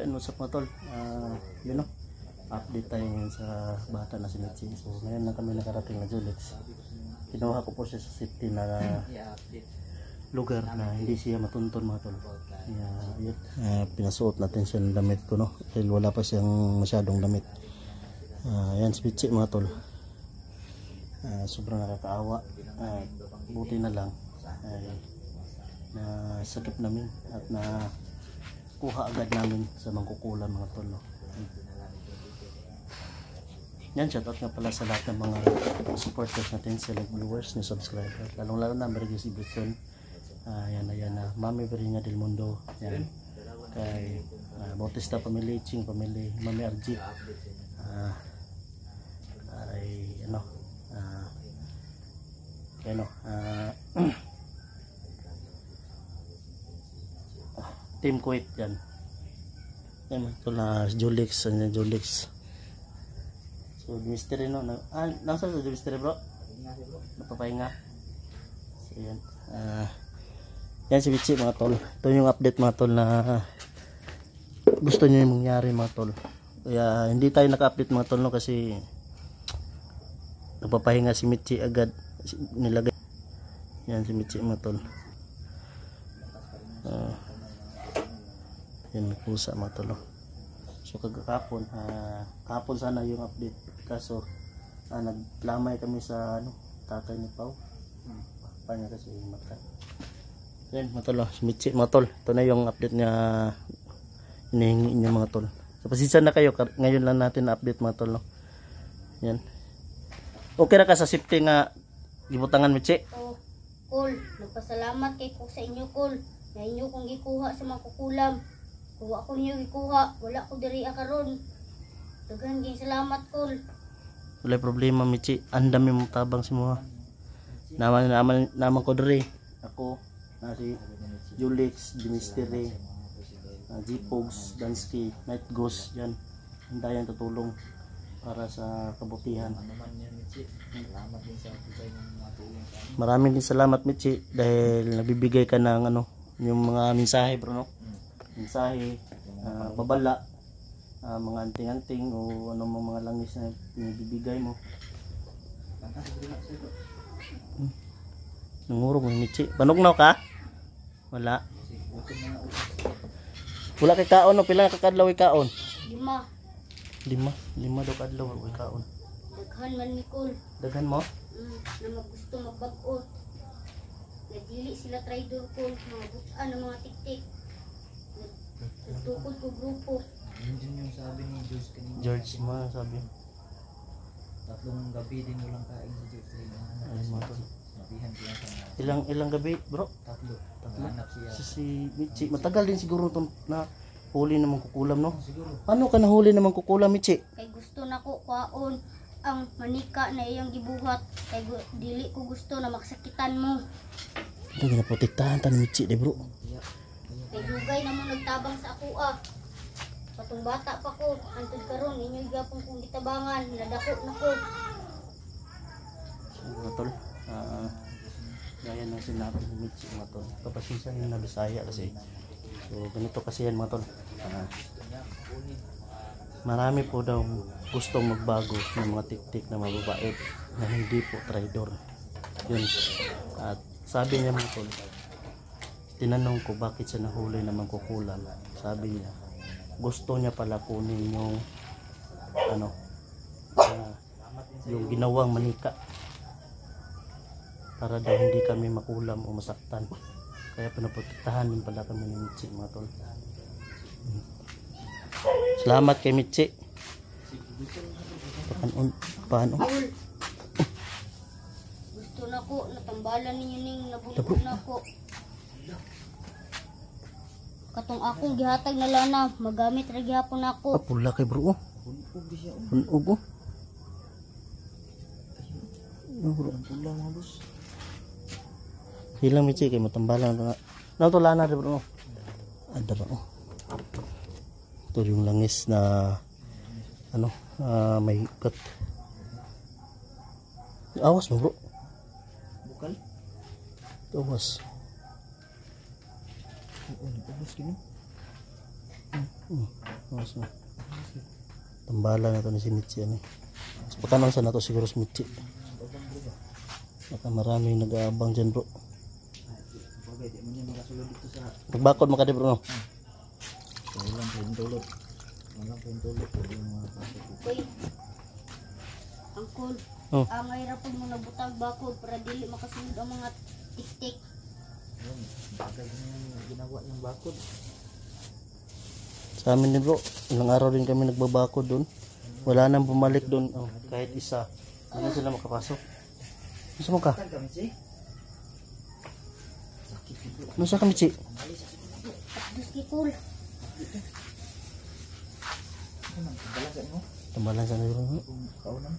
Yan, what's up mga tol? You know, update tayo ngayon sa bata na si Mitzi. So ngayon lang kami nakarating na Julix. Kinuha ko po siya sa safety na lugar na hindi siya matuntun mga tol. Pinasuot natin siya ng damit ko, no? Dahil wala pa siyang masyadong damit. Yan si Mitzi mga tol. Sobrang nakakaawa. Buti na lang na sakip namin at na kuha agad namin sa mangkukulan mga tol, no? Yan, shoutout nga pala sa lahat ng mga supporters natin, select viewers, new subscribers, lalong lalo na Mergis Ibuson, yan na Mami Verina del Mundo, yan kay Bautista Family, Ching Family, Mami Arjit, ay Team Kuwait, yan ito na Julix, Julix. So mystery, no? Nasa sa mystery bro? Napapahinga. So yan. Yan si Mitzi mga tol. Ito yung update mga tol na gusto niyo yung mangyari mga tol. Kaya hindi tayo naka-update mga tol, no? Kasi napapahinga si Mitzi agad. Nilagay. Yan si Mitzi mga tol. Yan pusa mga tol, no? So kagakapon, kapon sana yung update, kaso naglamay kami sa tatay ni Pau. Pa niya kasi matay. Yan mga tol, si Mitzi mga tol. Ito na yung update niya, hinihingi niya mga tol. So pasensya na kayo, ngayon lang natin na-update mga tol, no? Yan. Okay na ka sa safety nga gibutangan, Mitzi? Oh, cool. Nagpasalamat kay ko sa inyo, cool. Na inyo kong gikuha sa mga kukulam. Kung ako niyo ikuha, wala ko diri karon. Daghan gyud salamat kol. Wala problema Mitzi, andami mong tabang si mo. Naman ko diri. Ako na si Julix, Mystery, G-Pogs, Dansky, Night Ghost, yan. Hindayan tutulong para sa kabutihan. Maraming din salamat Mitzi dahil nabibigay ka ng yung mga mensahe bro, no? Mensahe, babala, mga anting-anting o mga langis na binibigay mo. Nangurong ng Mitzi. Panugnaw ka? Wala. Wala kay kaon, no? Pila kakadlaw kaon? 5. 5 daw kadlaw kaon. Daghan man ni kol. Daghan mo? Na maggusto magbag-o. Nadili sila traidor kol, mga butaan ng mga tiktik. Nagtukod ko grupo. Yun din yung sabi ni George kanina. George mo sabi. 3 gabi din walang kain si George. Ay mo to. Nabihan ko lang sa Ilang gabi, bro? 3. Hanap siya. Si Mitzi, matagal din siguro itong na huli naman kukulam, no? Siguro. Paano ka nahuli naman kukulam, Mitzi? Kay gusto na ko kwaon ang manika na iyang gibuhat. Kay dili ko gusto na maksakitan mo. Ito ginaprotektahan ta ni Mitzi, de bro. Kay dugay na mo nagtabang sa ako Patong bata pa ko, antod karon inyo gyapon kong gitabangan, nadako na ko. So, tol, gaya ng sinabi ni Mitzi, mga tol. Kapasensya nyo na Bisaya kasi. So, ganito kasi yan, mga tol. Marami po daw gustong magbago ng mga tiktik na mababait na hindi po traidor. Yun. At sabi niya, mga tol, tinanong ko bakit siya nahuli na mangkukulam. Sabi niya, gusto niya pala kunin yung yung ginawang manika para daw hindi kami makulam o masaktan. Kaya pinaprotektahan din pala kami ni Mitzi, mga tol. Salamat kay Mitzi. Paano? Gusto na ko, natambalan ninyo ning nabuto na ko. Katong akong gihatag na lana, magamit ra gihapon ako. Pula kay bro. Unog. Pula mga boss. Hilang Mitzi kay matambalan nga. Nato lana rin bro. Ada ba? Ito yung langis na may cut. Awas mo bro. Bukal? Awas. Oo, nagubos gino. Mas na. Tambala na to ni si Mitzi ani. Mas pagkanon sa nato siguro si Mitzi. Baka maraming nag-aabang dyan bro. Bagay, di mo niya makasulod dito sa... Pagbakod makadi bro no. Walang pahintulot. Walang pahintulot. Pwede yung mga pasok. Uy. Angkol. Oh. Mayra po mo nabutang bakod para dili makasunod ang mga tik-tik. Ayun, bagay din yung ginawa yung bakod. Sa amin din bro, ilang araw din kami nagbabakod doon. Wala nang bumalik doon. Oh, kahit isa. Hindi sila makapasok. Gusto mo ka? Saan kami, Chi? Sakit dito. Ano sa kami, Chi? Tapos kikul. Ano man, balagan mo? Tambalan sa nilo. Kung kaunan.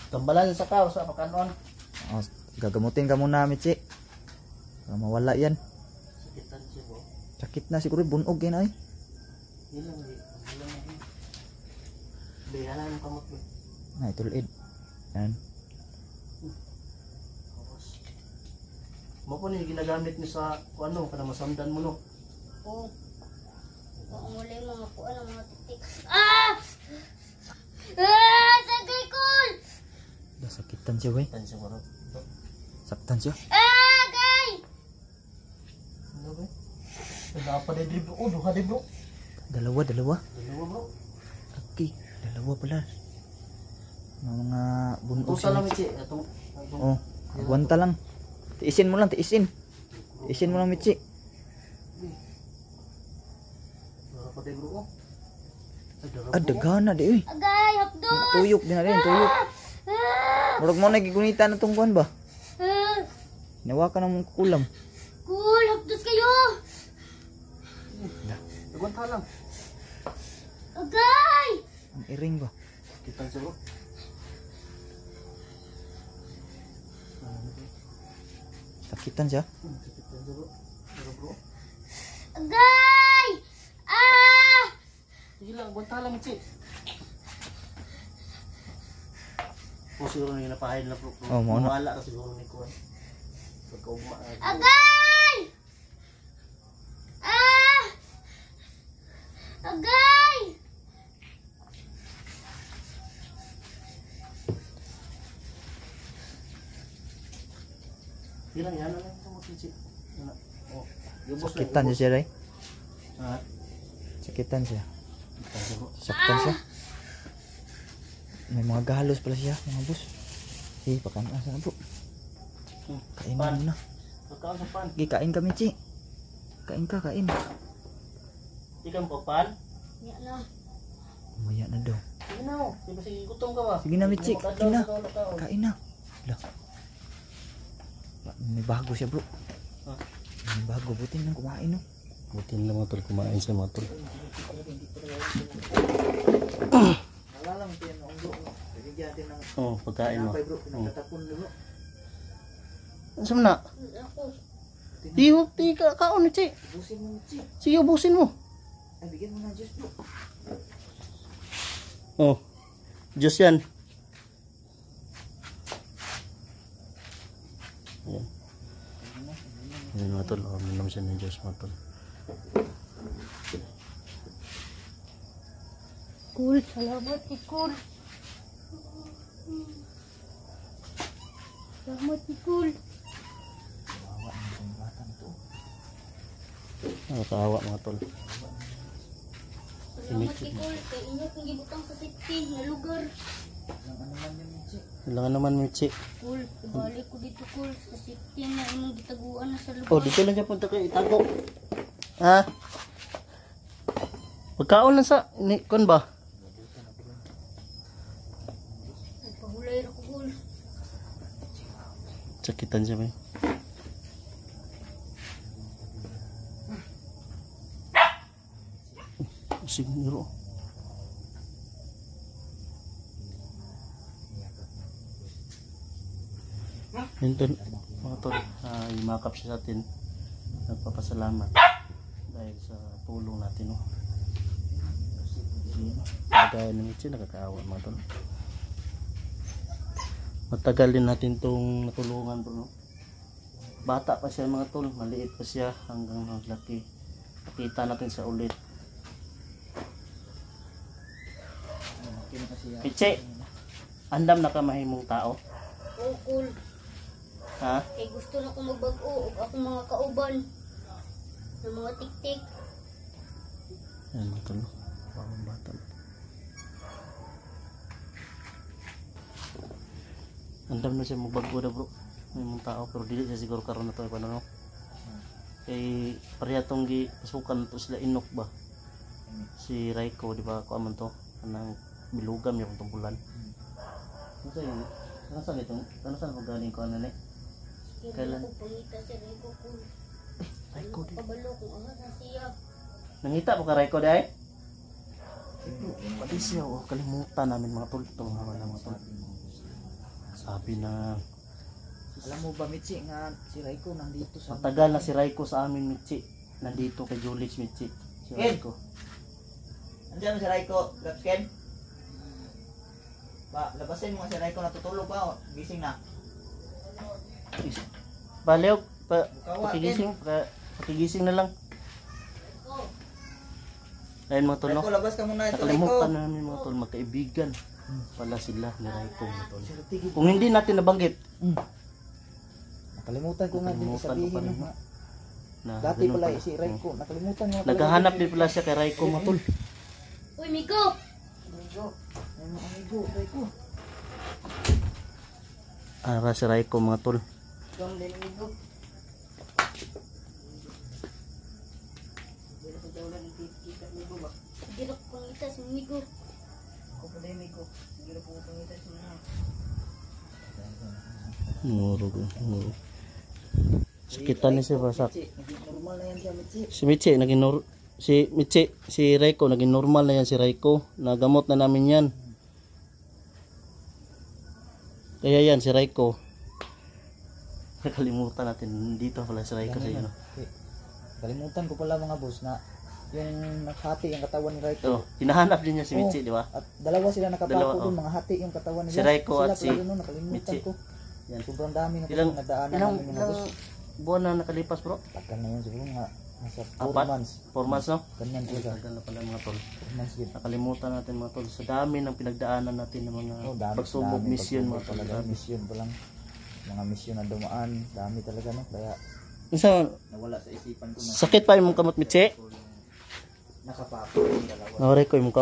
Tambalan sa kao sa pakanon. Oh, gagamutin ka muna, Michi. Para mawala yan. Sakitan siya bro. Sakit na siguro, bunog yan ay. Ilang di. Bayaran ng kamot bro. Ay, tulid. Yan. Mo po ni ginagamit ni sa ano kana masamdan mo no. Oo. Kung muli mga kuha ng mga tik-tik. Ah! Ah! Sagay kul! Sakitan siya, wey. Tan siya bro. Saktan siya. Ah! Gay! Ano ba? Dapat din bro. Oh, duha din bro. Dalawa. Dalawa bro. Okay, dalawa pala. Mga bunog Usa lang Michi. Atong Oh, aguanta lang. Tiisin mo lang, tiisin. Tiisin mo lang, Michi. Dapat din bro. Ah, dagana di, uy. Agay! Hapdos! Tuyok din na rin, tuyok. Ah! Murag mo nagigunita na itong buwan ba? Ah! Nawa ka ng kulam. Kul! Hapdos kayo! Agwanta lang. Agay! Ang iring ba? Kitan siya bro. Sakitan siya. Kitan siya bro. Bro. Agay! Ah! Sige lang, agwanta lang Michi. O siguro na napahayin na bro. Oh, mauna. Wala ka siguro ni Kuan. Pagkaugma. Agay! Ah! Agay! Bilang yan na lang ito mo Michi. Oh, yubos lang. Sakitan siya, Ray. Ha? Sakitan siya. Kitan siya bro. Saktan siya. May mga galos pala siya, mga bus. Sige, pakain ka sa bro. Kain mo Pan. muna. Pagkaon sa pan. Sige, kain kami, Chi. Kain ka, kain. Ikan po pan. Yan na. Umaya na daw. Sige na oh. Di ba sige gutom ka ba? Sige na, Michi. Hindi mo Sige na. kadlaw, kadlaw. Kain na. Lah. May bago siya, bro. Ha? May bago. Buti nang kumain, no? Buti na mga tol kumain sa mga tol. Alala mo tayo na unggo, no? Bigyan natin ng Oh, pagkain mo. tinapay, bro. Pinagtatapon, bro. Ano na? Ako. Di ka kaon Michi. Ubusin mo, Michi. Sige ubusin mo. Ay, bigyan mo na juice, bro. Oh. Diyos yan. Yan. Yan mga tol. Oh, minum siya ng Diyos mga tol. Kul, salamat ni Kul. Salamat ni Kul. Bawa ng itong batang to. Nakakaawa mga tol. Salamat ni Kul. Kaya inyo kung gibutang sa safety na lugar. Ang ano man yun, Michi. Kailangan naman Michi. Kul, ibalik ko dito Kul. Sa safety na imong gitaguan na sa lugar. Oh, dito lang siya punta kayo itago. Ha? Pagkaon lang sa kon ba? Pahulay ra ko Kul. Sakitan siya ba? Siguro. Hinton, mga tol, imakap siya sa atin. Nagpapasalamat dahil sa tulong natin. No? Kagaya ng Michi, nakakaawa mga tol. Matagal din natin itong natulungan bro. No? Bata pa siya mga tol, maliit pa siya hanggang naglaki. Pakita natin sa ulit. Okay na kasi Michi, andam na ka mahimong tao? Oo, cool. Ha? Kay gusto na ko magbag-o og akong mga kauban ng mga tik-tik. Yan mga tol. Pamang bata. Andam na siya magbago na bro. Mahimong tao pero dili siya siguro karon na to paano no. Kay pareha tong gipasukan to sila inok ba. Si Raiko di ba ko aman to kanang bilugam yung tong bulan. Ano yun? Nasaan ito? Nasaan ko galing ko ano ni? Kailan Kailan? ko pangita si Rico cool. Raiko di. Kabalo kung asa na siya. Nangita po ka Raiko di ay? Pati siya oh, kalimutan namin mga tol. Ito mga tol. Sabi na alam mo ba Mitzi nga si Raiko nandito sa matagal na si Raiko sa amin Michi. Nandito kay Julix Michi. Si Raiko. Andiyan si Raiko, Lapsken? Ba, labasin mo nga si Raiko natutulog pa, gising na. Baliw, Bukawa, pakigising na lang. Ayun mga tol no. Raiko, labas ka muna ito Raiko. Nakalimutan na namin mga tol, magkaibigan. Pala sila ni Raiko mga tol. Sir, tigil. Kung hindi natin nabanggit, Nakalimutan ko nga din Nakalimutan sabihin ko pa rin, no. na Dati ganun pala pala. si Raiko, nakalimutan mo. Naghahanap din pala siya kay Raiko mga tol. Uy, Miko! Amigo, ay mga amigo, Raiko. Ara si Raiko mga tol. Ikaw din amigo. Hindi na ko pangita si Miko. Ako pa din amigo. Hindi na po pangita sa mga. Muro. Sakitan ni siya basak. Normal na yan siya, Mitzi. Si Michi naging si Raiko naging normal na yan si Raiko. Nagamot na namin yan. Kaya yan si Raiko. Nakalimutan natin dito pala si Raiko sa ano. Kalimutan ko pala mga boss na yung nakahati yung katawan ni Raiko. Oh, hinahanap din niya si Michi, di ba? At dalawa sila Dalawa, nakapako oh. doon, mga hati yung katawan nila. Si Raiko Sila at si pala doon, nakalimutan Mitzi. ko. Yan. Sobrang dami na Ilang kasi nadaanan ilang namin mga boss. buwan na nakalipas bro? Tagal na yun siguro nga. Nasa 4 Apat? months. 4 months no? Ganyan sila. Tagal na pala mga tol. 4 months din. Nakalimutan natin mga tol. Sa dami ng pinagdaanan natin ng mga Oh, dami, pagsubok, dami, mission mga pagsubok tol. talaga. Mission pa lang. Mga mission na dumaan. Dami talaga no. Kaya Isa, nawala sa isipan ko na sakit pa yung kamot Michi? nakapako yung dalawa. No, Raiko, yung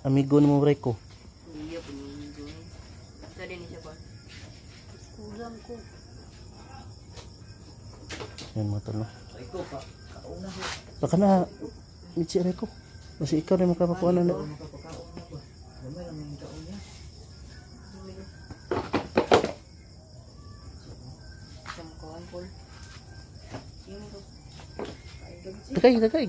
amigo ni mo Raiko. Iya, pinunod. Ito din siya ba? Kulang ko. Yan mga tol no. Raiko pa. Kauna ko. Baka na, Michi Raiko. Kasi ikaw rin makapakuha na. Nakapakaon na ba? Gamay lang yung taon niya. Isang kawan, Paul. Sino ko? Takay.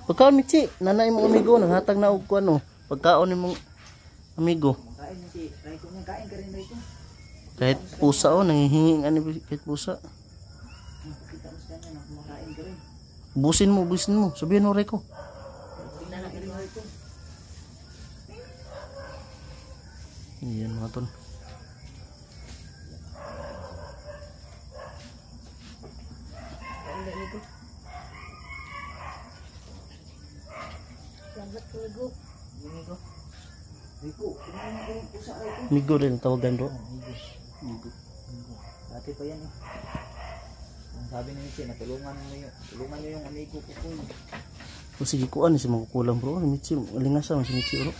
Pagkaon Michi, nanay mong amigo, nanghatag na og kuan no. Pagkaon ni mong amigo. Kain na si Raiko niya. Kain ka rin Raiko. Kahit pusa oh, nangihingi ani kahit pusa. Kita mo sa kanya na kumakain ka rin. Busin mo. Sabihin mo Raiko. Tingnan na ka rin Raiko. Yan mga tol. Salamat ko, Miko. Amigo. Raiko, kumain na ka rin pusa Raiko. Amigo rin ang tawagan bro. Amigo. Dati pa yan eh. Ang sabi ni Michi, tulungan niyo yung amigo ko po. O sige kuan si makukulang bro. Michi, alingasa man si Michi bro.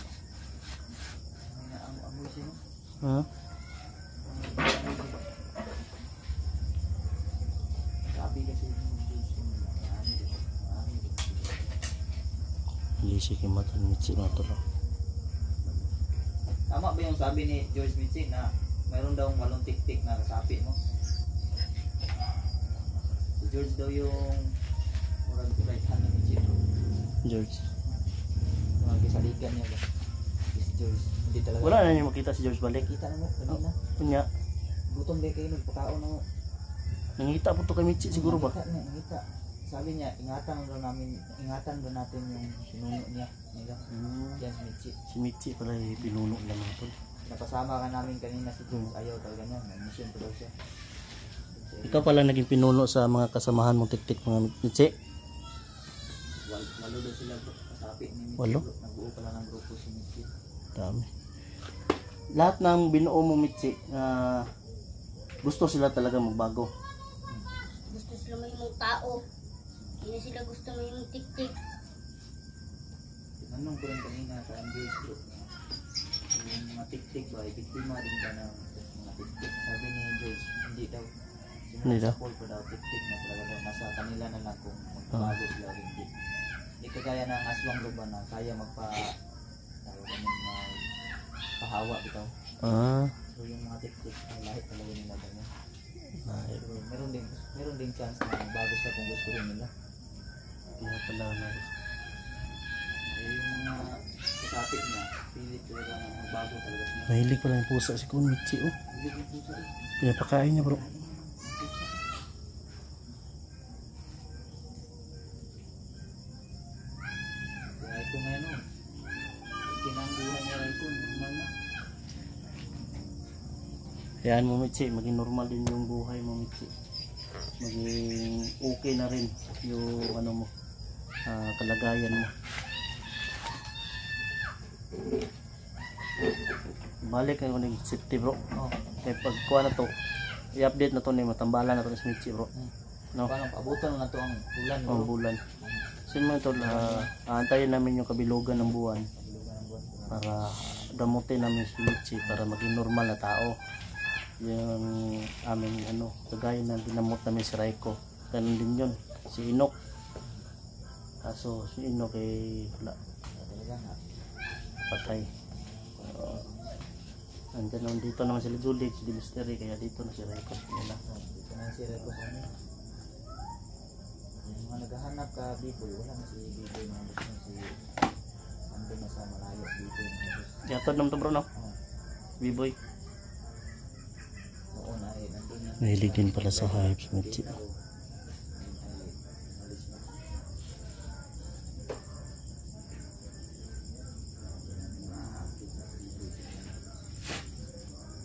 Ang amoy siya no? Ha? Sabi kasi yung Hindi sige mata ni Michi mga tol. tama ba yung sabi ni George Michi na mayroon daw 8 tik-tik na kasapi mo? Si George daw yung murag right hand ni Michi bro. George. Mga kisaligan niya ba? Si George. Hindi talaga. Wala na niyo makita si George balik. Kita na mo kanina. Kunya, Gutom din kayo nagpakaon mo. nangita po to kay Michi siguro ba? Nakita. Sabi niya, ingatan daw natin yung sinuno niya. Nila. Yan si Michi. Si Michi pala yung pinuno niya mga tol. Napasama ka namin kanina si George. Ayaw talaga niya. May mission pa daw siya. Si Ikaw pala naging pinuno sa mga kasamahan mong tiktik mga Mitsi. Walo daw sila bro. Kasapi ni Mitsi. Walo? Bro. Nagbuo pala ng grupo si Mitsi. Dami. Lahat ng binuo mo Mitsi, gusto sila talaga magbago. Gusto sila may mong tao. Hindi na sila gusto may mong tik-tik. Tinanong ko rin kanina sa Andres group na yung mga tik-tik ba, biktima din ba ng mga tik-tik? Sabi ni George, hindi daw. Hindi daw? Support ko daw tik-tik na talaga daw. Nasa kanila na lang kung magbabago sila o hindi. Hindi kagaya ng aswang luba na kaya pahawa bitaw. So yung mga tik-tik ay lahat talaga nila ganyan. Pero meron din chance na magbago sila kung gusto rin nila. Kaya pala na. Yung mga kasapi niya, pilit talaga na magbago talaga sila. Mahilig pala yung pusa si Kun Mitsi oh. Pilit yung pusa eh. Pinapakain niya bro. Kaya ito ngayon oh. Kinangguhan niya ito, normal na. Hayaan mo Mitsi, maging normal din yung buhay mo Mitsi. Maging okay na rin yung ano mo, kalagayan mo. Balik na ko ng safety bro. Kaya pag kuha na to, i-update na to ni matambalan na to ni Mitsi bro. No? Paano, paabutan na ito ang bulan. Ang bulan. So yun mga tol, aantayin namin yung kabilugan ng buwan para gamutin namin si Mitsi para maging normal na tao. Yung aming ano, kagaya na ginamot namin si Raiko. Ganun din yun, si Inok. Kaso si Inok ay wala, patay. Andyan naman dito naman sila Julie, si Mystery, kaya dito na si Raiko nila. Dito na si Reco sa amin. Yung mga naghahanap ka Biboy, wala na si Biboy mga gusto si andun na sa malayo Biboy mga gusto. Yatod naman to bro no? B-boy. Oo na eh, nandun na. Mahilig din pala sa hype si Mitsi.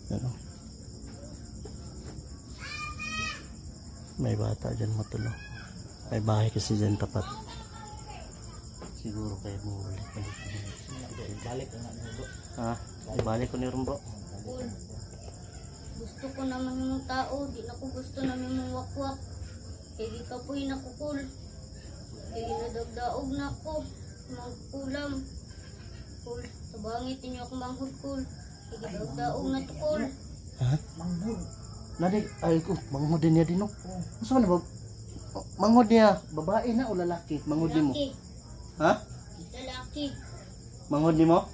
Ano? May bata dyan matulog. May bahay kasi dyan tapat. Siguro kayo mo balik. Balik na nga bro. Ha? Ibalik ko ni ron bro. Kul. Gusto ko naman yung tao. Di na ko gusto naman yung wakwak. Kaya di ka po'y nakukul. Kaya nadagdaog na ko. Mangkulam. Kul. Sabangit niyo ako manghud kul. Kaya nadagdaog na to kul. Ha? Manghud. Nadi, ay ko, manghod din niya din no? Gusto na ba? Manghod niya, babae na o lalaki? Manghod ni mo? Lalaki. Ha? Lalaki. Manghod ni mo?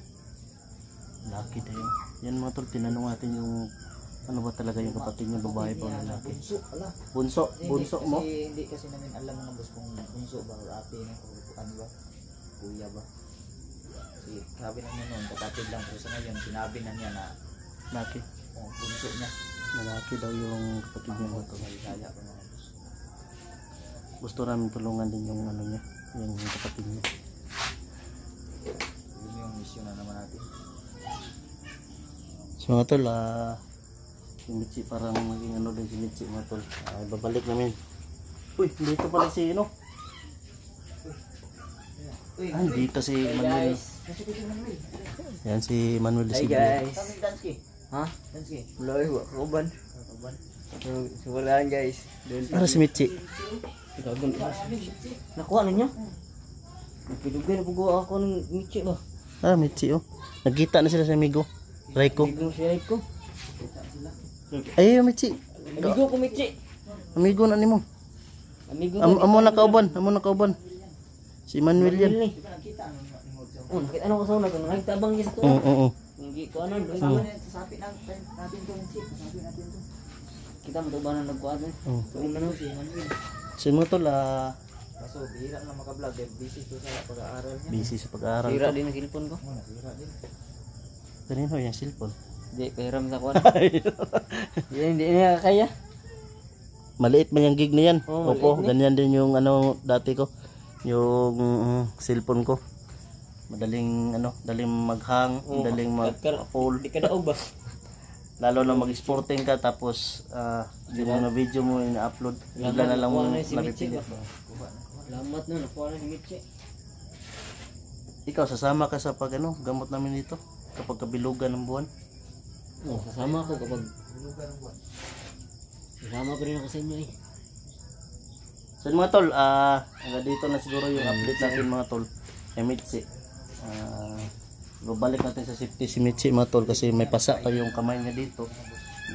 Lalaki tayo. Yan mga tol, tinanong natin yung ano ba talaga yung kapatid niya, babae ba o lalaki? Bunso, ala. Bunso, bunso mo? Hindi kasi namin alam mga boss kung bunso ba o ate na o ano ba, kuya ba. Kasi sabi namin noon, kapatid lang. Pero sa ngayon, sinabi na niya na Lalaki. bunso niya. Lalaki daw yung kapatid niya mga tol. Kaya pa mga boss. Gusto namin tulungan din yung ano niya, yung kapatid niya. Yun yung mission na naman natin. So mga tol, si Mitsi parang maging ano din si Mitsi mga tol. Babalik namin. Uy, dito pala si ano? Dito si Manuel. Yan si Manuel de Hi Silva. guys. Dansky. Ha? Dansky. Mulai buat korban. Sebelah guys. Para si Mitsi. Gagal. Nakuha ninyo? Nagpilugay na po ako ng Mitsi ba? Mitsi oh. Nagkita na sila sa amigo. Raiko. Amigo si Raiko. Ay, Mitsi. Amigo ko Mitsi. Amigo na nimo. Amigo Amo na kauban. Si Manuel yan. ni. Oh, nakita ano ko sa una kung nagtabang gis to. Oo. Hindi ko ano doon Sabi naman. natin to Mitsi. Sabi natin to. Kita mo to ba na nagkuha to? Oo. Tuon na no. Si mga tol, Kaso bihira na maka-vlog dahil busy to sa pag-aaral niya. busy sa pag-aaral. Sira din ang cellphone ko. Nasira din. Kanino yung cellphone? Hindi, pahiram sa kuha. Hindi niya kaya. Maliit man yung gig na yan. Oo, Opo, maliit ganyan din yung ano dati ko. Yung cellphone ko. Madaling ano, daling maghang, daling mag-full. Di ka daog ba? lalo na mag-sporting ka tapos yung mga video mo ina-upload, bigla na lang mo napipilit. Salamat na, nakuha na si Mitsi. Ikaw, sasama ka sa pag gamot namin dito kapag kabilugan ng buwan? Sasama ako kapag sasama ko rin ako sa inyo eh. So mga tol, hanggang dito na siguro yung update natin mga tol kay Mitsi. Balik natin sa safety si Mitsi mga tol kasi may pasa pa yung kamay niya dito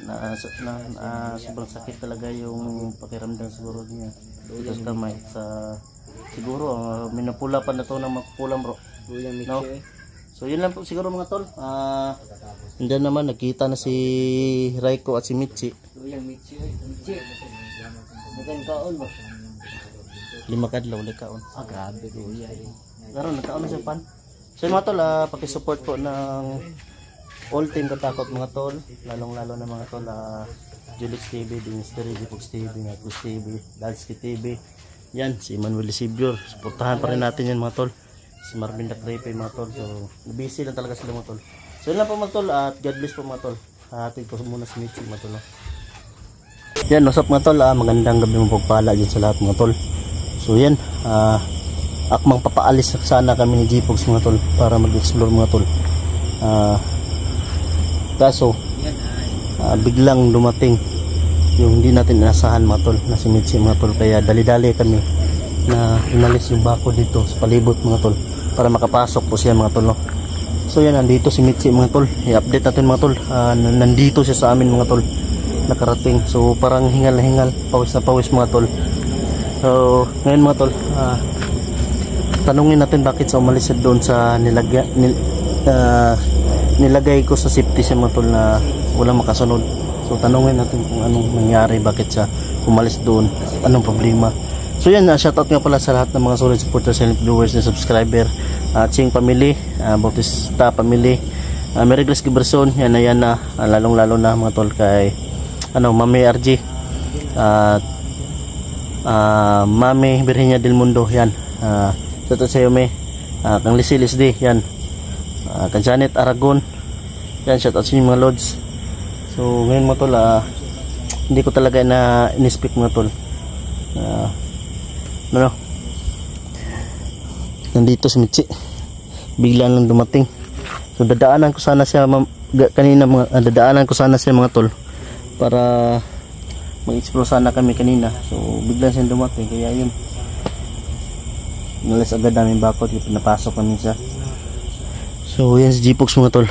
na sobrang sakit talaga yung pakiramdam siguro niya dito sa kamay. Siguro may napula pa na to ng magkukulam bro. No? So yun lang po siguro mga tol. Andyan naman nakita na si Raiko at si Mitsi. Mitsi. Bukan kaon ba? 5 kadlaw kaon. Grabe kuya. Karon nagkaon na siya pan. So mga tol, paki-support po ng all team Katakot mga tol, lalong-lalo na mga tol, Julix TV, Dingster, Jipox TV, Nagus TV, Dalski TV. Yan, si Manuel Sibyor. Suportahan pa rin natin yan mga tol. Si Marvin Dacrepe mga tol. So, busy lang talaga sila mga tol. So yun lang po mga tol, at God bless po mga tol. Hatid ko muna si Mitsi mga tol. Yan, usap mga tol, magandang gabi mo pagpala dyan sa lahat mga tol. So yan, akmang papaalis sana kami ni Jipox mga tol para mag-explore mga tol. Kaso biglang dumating yung hindi natin inasahan mga tol na si Mitsi mga tol, kaya dali-dali kami na inalis yung bako dito sa palibot mga tol para makapasok po siya mga tol, no? So yan, nandito si Mitsi mga tol, i-update natin mga tol. Nandito siya sa amin mga tol, nakarating. So parang hingal na hingal, pawis na pawis mga tol. So ngayon mga tol, tanungin natin bakit sa umalis siya doon sa nilagay ko sa safety siya mga tol na walang makasunod. So tanungin natin kung anong nangyari, bakit siya umalis doon, anong problema. So yan, shoutout nga pala sa lahat ng mga solid supporters and viewers and subscriber, Ching family, Bautista family, Merry Grace Giberson, yan na, lalong lalo na mga tol kay Mami RG, Mami Virginia del Mundo, yan. Shoutout sa iyo may kang Lisilis D, yan. Kang Janet Aragon, yan, shoutout sa inyo mga lords. So ngayon mga tol, hindi ko talaga na in-speak mga tol. Nandito si Mitsi, bigla lang dumating. So dadaanan ko sana siya kanina dadaanan ko sana siya mga tol para mag-explore sana kami kanina. So bigla siya dumating, kaya yun, nalis agad namin bakot, pinapasok kami siya. So yan si Jipox mga tol.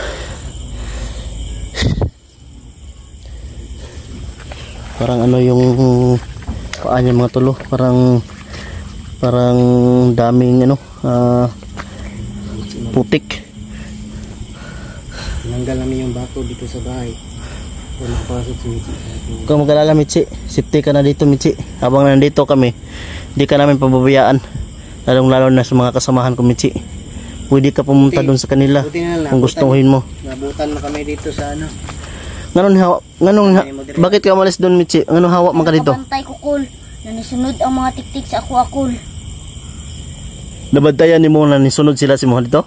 Parang yung paa niya mga tol, parang daming putik. Tinanggal namin yung bako dito sa bahay. Nakapasok si Mitsi. Kung mag-alala Mitsi, safety ka na dito Mitsi. Habang nandito kami, hindi ka namin pababayaan, lalong-lalo na sa mga kasamahan ko Mitsi. Pwede ka pumunta doon sa kanila kung gustuhin mo. Nabutan mo kami dito sa Bakit ka umalis doon Mitsi? Anong hawak man ka dito? Nakabantay ko kul, nanisunod ang mga tiktik sa ako. Nabantayan ni mo na nisunod sila si mo dito?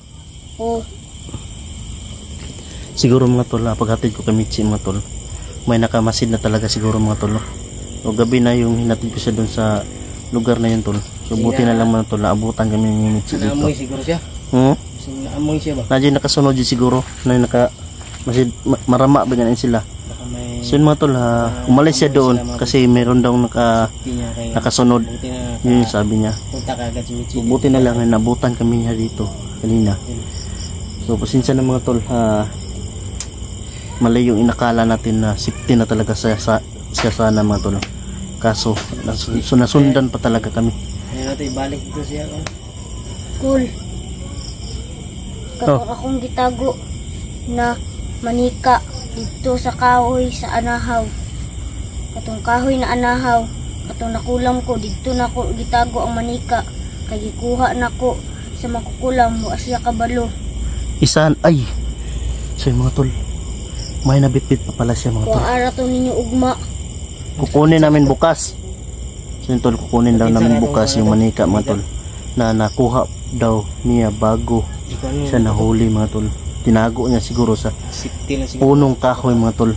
Oo. Siguro mga tol, paghatid ko kay Mitsi mga tol, may nakamasid na talaga siguro mga tol. O gabi na yung hinatid ko siya doon sa lugar na yun tol. So buti na lang mga tol, naabutan kami ni Mitsi dito. Naamoy siguro siya? Naamoy siya ba? Nadyan nakasunod yun siguro, na marama ba ganyan sila. So yun mga tol, umalis siya doon kasi meron daw nakasunod. Yun yung sabi niya. Punta ka agad si Mitsi. Buti na lang na nabutan kami niya dito kanina. So pasensya na mga tol, mali yung inakala natin na safety na talaga siya sana mga tol. Kaso nasundan pa talaga kami. Ayun natin ibalik dito siya. Kul. Kapag akong gitago na manika dito sa kahoy sa anahaw. Katong kahoy na anahaw, katong nakulam ko dito na ko gitago ang manika. Kay gikuha nako sa makukulam mo asya kabalo. Isan ay. So mga tol, may nabitbit pa pala siya mga tol. Kuara to ninyo ugma. Kukunin namin bukas. So yun tol, kukunin daw namin bukas yung manika mga tol, na nakuha daw niya bago siya nahuli mga tol. Tinago niya siguro sa punong kahoy mga tol.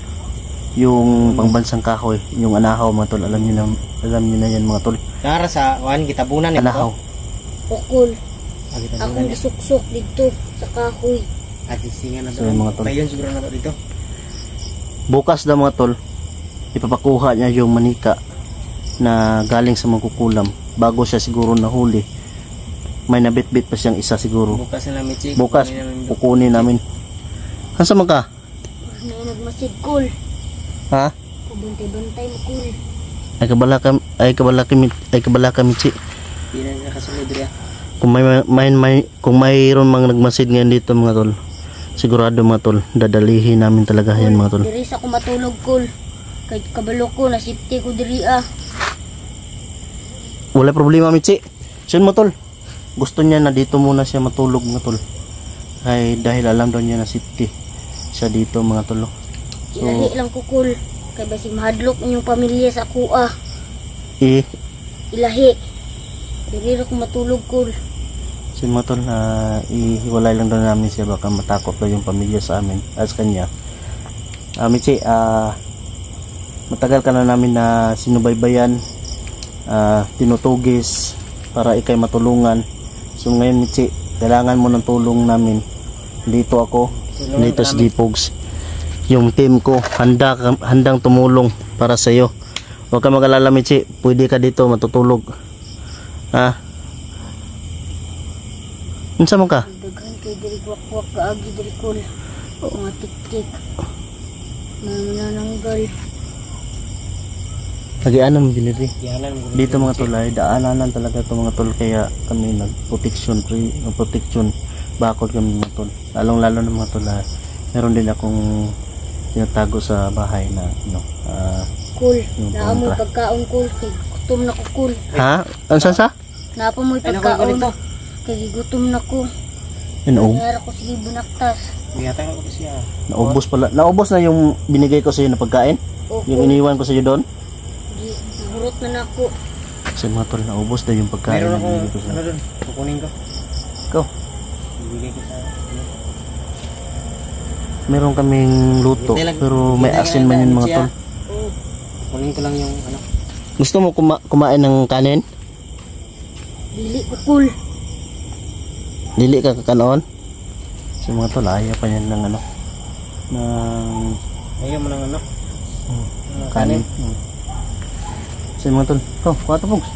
yung pangbansang kahoy, yung anahaw mga tol, alam niyo na yan mga tol. Nara sa wan gitabunan nito. Anahaw. Ukol. Ah, gitabunan Akong niya. gisuksok dito sa kahoy. At isingan na So, yung mga tol. Payon siguro na to dito. Bukas daw mga tol, ipapakuha niya yung manika na galing sa magkukulam bago siya siguro nahuli. May nabitbit pa siyang isa siguro. Bukas na namin chik. Bukas kukunin namin. Kansa man ka? May nagmasid kul. Ha? Kubantay-bantay mo kul. Ay kabala kami Chi. Di na nakasunod diri. Kung mayroon mga nagmasid ngayon dito mga tol, sigurado mga tol, dadalihin namin talaga yan mga tol. Diri sa ko matulog kul. Kay kabalo ko na safety ko diri ah. Wala problema Michi. Siyon mo tol. Gusto niya na dito muna siya matulog mga tol. Ay dahil alam daw niya na safety siya dito mga tol. So, Ilahi lang ko kul. Kay basig mahadlok inyong pamilya sa kuha. Ilahi. Diri ra ko matulog kul. siyon mo tol, ihiwalay lang daw namin siya, baka matakot daw yung pamilya sa amin as kanya. Michi, matagal ka na namin na sinubaybayan, tinutugis para ikay matulungan. So ngayon Michi, kailangan mo ng tulong namin. Dito ako, dito sa Dipogs. Yung team ko, handang tumulong para sa iyo. Huwag ka mag-alala Michi, pwede ka dito matutulog. Unsa man ka? Daghan kay diri wakwak kaagi diri kul. Mga tik-tik. Mga nananggal. Nagianan mo giniri. Yanan mo. Dito mga tol ay daananan talaga itong mga tol, kaya kami nagproteksyon, protection bakod kami mga tol. Lalong lalo na mga tol, meron din akong tinatago sa bahay na Kul. Yung Naamoy kontra. pagkaon kul. Kay gutom na ko kul. ha? Ansa sa? Naamoy Ano ko pagkaon. ganito? Kay gutom na ko. Naub Nara ko sige bunaktas. Biyatan ko siya. naubos pala. Naubos na yung binigay ko sa iyo na pagkain? O Yung iniwan ko sa iyo doon? Burot na nako. Sa mga tol, naubos na yung pagkain Meron na ako binigay ko sa ano iyo. doon. Kukunin ko. Ikaw, Ibigay ko sa meron kaming luto, Hintay lang- pero may hintay asin lang man yun namin mga siya. tol. Kunin ko lang yung ano. Gusto mo kumain ng kanin? Dili ko kul. Dili ka kakanoon? Sa mga tol, ayaw pa yan ng ng Ayaw mo ng ano. kanin. Sa mga tol, kuha to Pogs.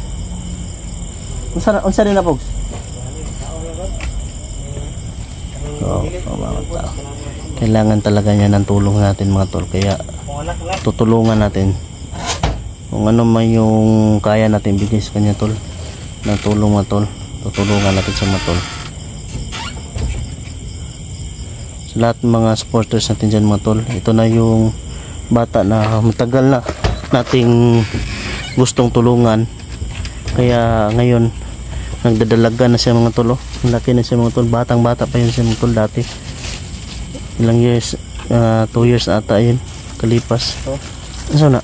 Unsa rin na Pogs? Mga tao. Kailangan talaga niya ng tulong natin mga tol, kaya Kung anak lang. tutulungan natin. Kung ano man yung kaya natin bigay sa kanya tol, na tulong mga tol, tutulungan natin sa mga tol. Sa lahat ng mga supporters natin dyan mga tol, ito na yung bata na matagal na nating gustong tulungan, kaya ngayon nagdadalaga na siya mga tol. Ang laki na siya mga tol, batang bata pa yun siya mga tol dati. Ilang years, 2 years na ata yun kalipas. Ano na?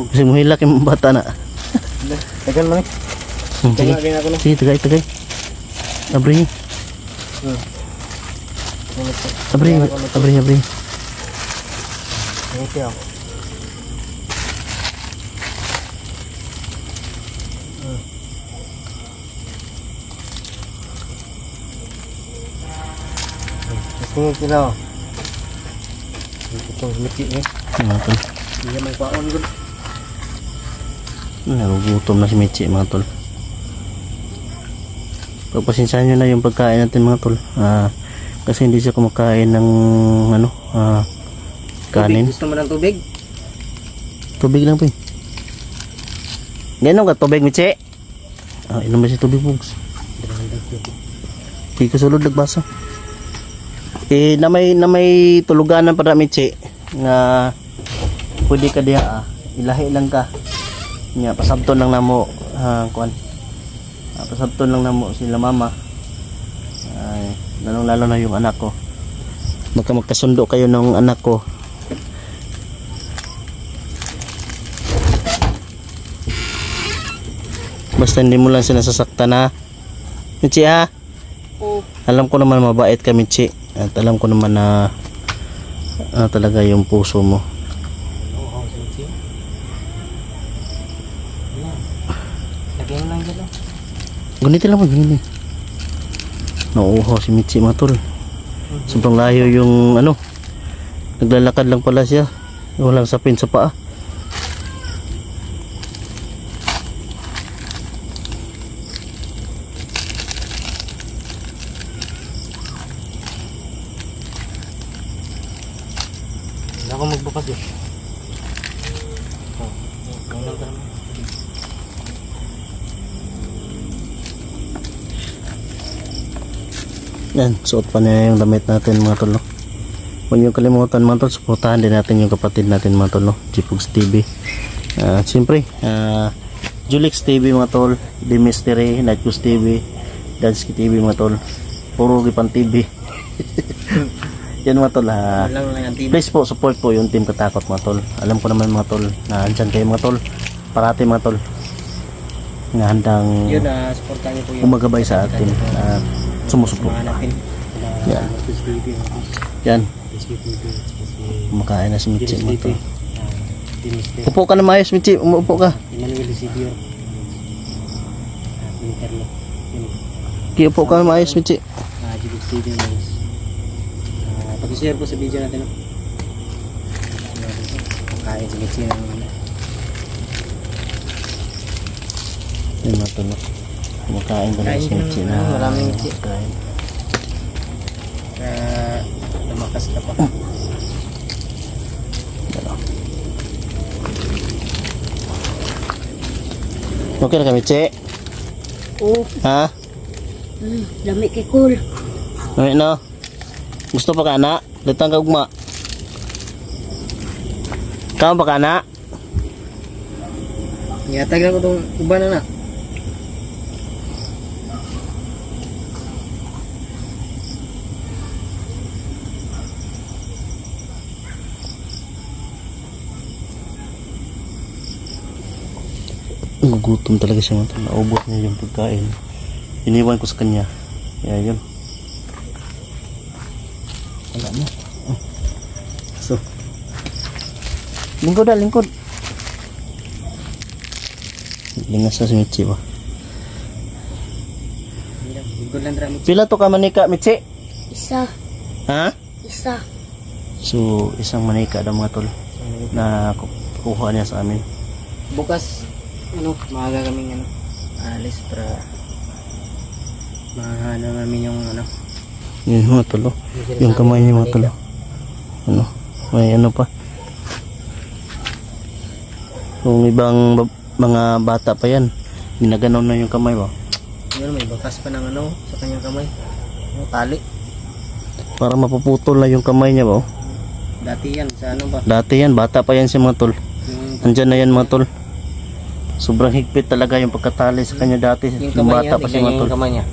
Kasi muhilak yung bata na. Tagal mo eh. Sige, Tagal din ako na. sige, tagay. Abri. Abri. Ito ako. Tingin sila oh. Ito luti eh. Mga tol. Hindi may paon gud. Nagugutom na si Michi mga tol. Pagpasensyahan nyo na yung pagkain natin mga tol. Kasi hindi siya kumakain ng kanin. Gusto mo ng tubig? Tubig lang po eh. Ganun ka tubig Michi? Inom ba si tubig Pogs? Hindi ko sulod nagbasa. Na may tuluganan para Michi nga pwede ka diha ilahi lang ka nya pasabton lang namo kuan pasabton lang namo sila mama ay lalo na yung anak ko, baka magkasundo kayo ng anak ko. Basta hindi mo lang sinasasaktan ha Michi ha. Alam ko naman mabait ka Michi, at alam ko naman na talaga yung puso mo. Lagyan lang dyan. Ganito lang po, ganito. Nauuhaw si Mitzi mga tol. Sobrang layo yung ano. Naglalakad lang pala siya. Walang sapin sa paa. Hindi ako magbukas eh. Lang ka naman. Yan, suot pa niya yung damit natin mga tol, no? Huwag niyo kalimutan mga tol, suportahan din natin yung kapatid natin mga tol, no? Jipogs TV. Siyempre, Julix TV mga tol, The Mystery, Nightgoose TV, Dansky TV mga tol, Puro Gipan TV. Yan mga tol, please po support po yung Team Katakot mga tol. Alam ko naman mga tol na andyan kayo mga tol, parati mga tol na handang Yun, supportan niyo po yung umagabay sa atin at sumusuporta. Yan. Yan. Kumakain na si Mitzi mga tol. Upo ka na maayos Mitzi, umuupo ka. Upo ka na maayos Mitzi. Pag-share po sa video natin. Kain si Mitzi ng Yan mga tol. Kumakain ka na si Mitzi na maraming Mitzi. kain. Lumakas ka pa. Okay na ka Mitzi? Oh, Ha? lami kay cool. Ay no. Gusto pa ka na? Datang ka ugma. Kamu pa ka na? Yatag lang ko itong uban na. Gugutom talaga siya mga tol. Naubos niya yung pagkain. Iniwan ko sa kanya. Kaya yun. Wala na. So. Lingkod na, lingkod. Lingas na si Mitzi ba? Pila to ka manika, Mitzi? Isa, Ha? isa. So, isang manika daw mga tol na kukuha niya sa amin. Bukas, maaga kaming alis para mahana namin yung Yun mga tol, oh. Yung kamay niya mga tol. Ano? May ano pa. Kung ibang mga bata pa yan, ginaganon na yung kamay ba? Yun, may bakas pa ng sa kanyang kamay. Tali. Para mapuputol na yung kamay niya ba? Oh. Dati yan, sa ba? Dati yan, bata pa yan si mga tol. Yung Andyan na yan mga tol. Sobrang higpit talaga yung pagkatali sa kanya dati. Yung kamay bata niya, pa si tignan mga niya tol. yung kamay niya.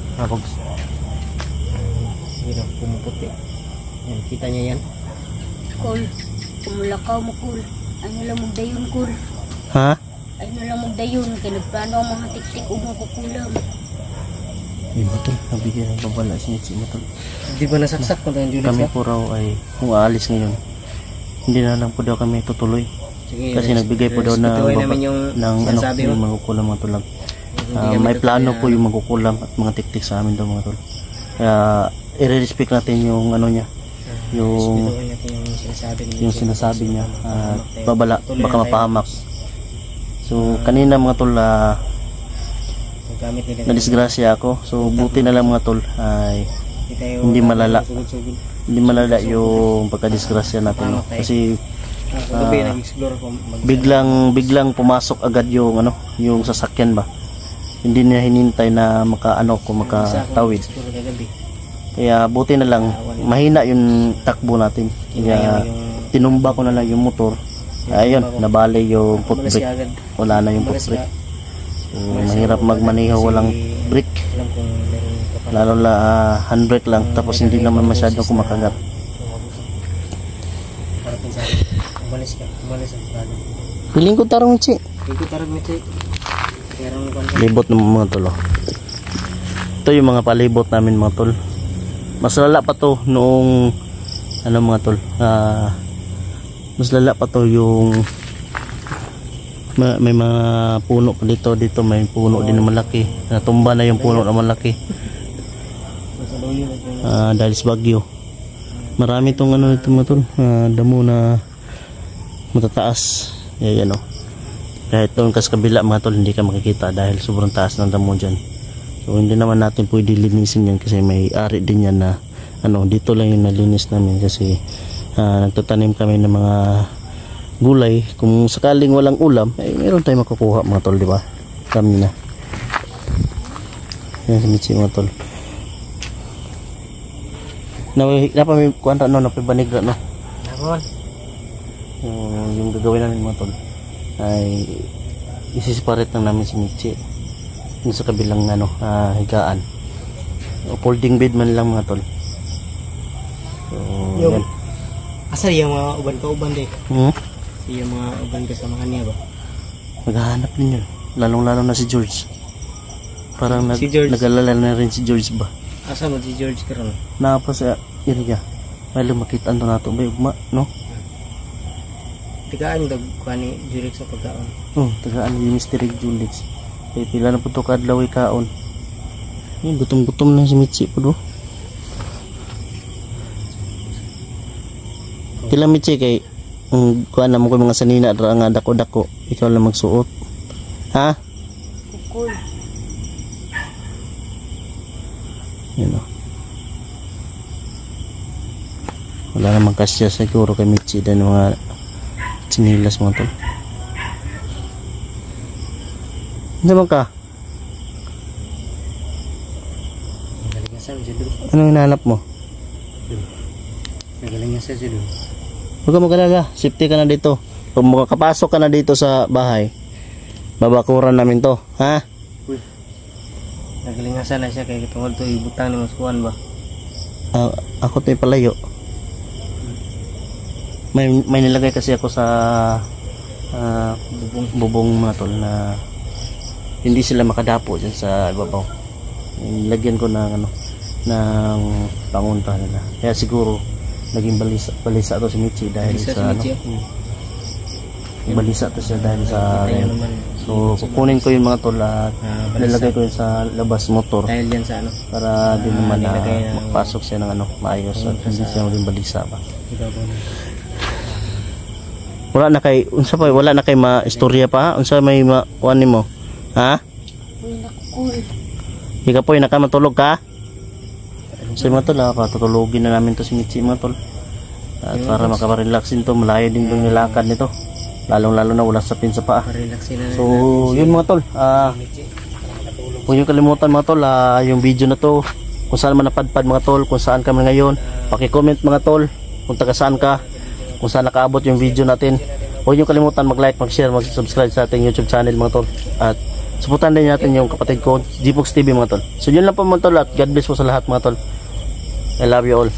Sige, pumuputi. Yan, kita niya yan. Cool. Kumulakaw mo cool. Ano lang magdayon cool. Ha? Ano lang magdayon. Kaya nagplano ang mga tik-tik o mga kukulam. Ay mga tol, nabigyan ng babala si mga tol. Hindi ba nasaksak kung tayo Julius Kami na? po raw ay kung aalis ngayon, hindi na lang po daw kami tutuloy. Sige, Kasi nagbigay po daw na respetuhin namin yung ng sinasabi yung mo. magkukulam mga tol. Hindi kami May plano tutuloy po yung magkukulam at mga tiktik sa amin daw mga tol. Kaya i-respect natin yung ano niya, yung respetuhin natin yung sinasabi niya. sinasabi niya at babala baka mapahamak. So kanina mga tol Gamit nila. na-disgrasya ako. So buti na lang mga tol ay hindi malala. Sugod-sugod. hindi malala yung pagka-disgrasya natin. No? Kasi Kagabi nag-explore ko. biglang pumasok agad yung yung sasakyan ba. Hindi niya hinintay na makatawid. Kaya buti na lang mahina yung takbo natin. Kaya tinumba ko na lang yung motor. Ayun, nabali yung foot brake. Wala na yung foot brake. So, mahirap magmaneho walang brake. Lalo na handbrake lang tapos hindi naman masyadong kumakagat. Piling ko tarong Mitzi. Libot ng mga tol. Ito yung mga palibot namin mga tol. Mas lala pa to noong mga tol. Mas lala pa to yung May mga puno pa dito. Dito may puno din na malaki. Natumba na yung puno na malaki. Dahil sa bagyo. Marami tong ano ito mga tol. Damo na matataas. Yan o. Kahit doon kas kabila mga tol, hindi ka makikita dahil sobrang taas ng damo dyan. So hindi naman natin pwede linisin yan kasi may ari din yan na ano, dito lang yung nalinis namin kasi nagtatanim kami ng mga gulay. Kung sakaling walang ulam, ay meron tayong makukuha mga tol, di ba? Kami na. Yan si Mitzi mga tol. Napa may kuwanta no, napibanigra no. Nakon. Yung gagawin namin mga tol ay isiseparate lang namin si Mitzi yung sa kabilang ano, higaan. Folding bed man lang mga tol. So, yan. Asa yung mga uban ka uban din? Yung mga uban kasama kanya ba? Maghahanap din yun. Lalong-lalo na si George. Parang Si George. nag-alala na rin si George ba? Asa mo si George karon? Napa sa area. May lumakitaan to nato ba ugma, no? Tigaan dag kuani Jurex sa pagkaon. Tagaan ni Mr. Julix. Kaya pila na po ito kadlaw kaon. Yung gutom-gutom na si Mitzi po do. Pila Mitzi kay kuha na mo ko mga sanina dra nga dako-dako. Ikaw lang magsuot. Ha? Kukul. Yan o. Wala namang kasya siguro kay Mitzi dahil mga sinilas mga tol. Ano naman ka? Anong hinahanap mo? Nagalingasan siya doon. Huwag ka mag-alala. Safety ka na dito. Kung makakapasok ka na dito sa bahay, babakuran namin to. Ha? Nagalingasan na siya kay tungod to ibutang ni Muskuan ba? Ako to palayo. May nilagay kasi ako sa bubong mga tol na hindi sila makadapo dyan sa ibabaw. Nilagyan ko ng ano, ng pangunta nila. Kaya siguro naging balisa to si Mitzi dahil Balisa sa si Mitzi, ano, balisa to siya dahil sa so kukunin ko yung mga tol at nilagay ko yun sa labas motor dahil yan sa ano para din naman na nilagay ng- makapasok siya ng ano maayos at hindi siya maging balisa pa. ibabaw na. Wala na kay ma-istorya pa. Unsa may kuan nimo? Ha? Uy, nakukul. Di ka po nakamatulog ka? So mga tol, patutulogin na namin to si Mitzi mga tol. At para makaparelax din to, malayo din yung nilakad nito. Lalong-lalo na wala sapin sa paa. Relaxin na. So yun mga tol, huwag nyo kalimutan mga tol, yung video na to, kung saan man napadpad mga tol, kung saan kami ngayon, paki-comment mga tol, kung taga saan ka, kung saan nakaabot yung video natin. Huwag nyo kalimutan mag-like, mag-share, mag-subscribe sa ating YouTube channel mga tol. At supportan din natin yung kapatid ko, Gpox TV mga tol. So yun lang po mga tol at God bless po sa lahat mga tol. I love you all.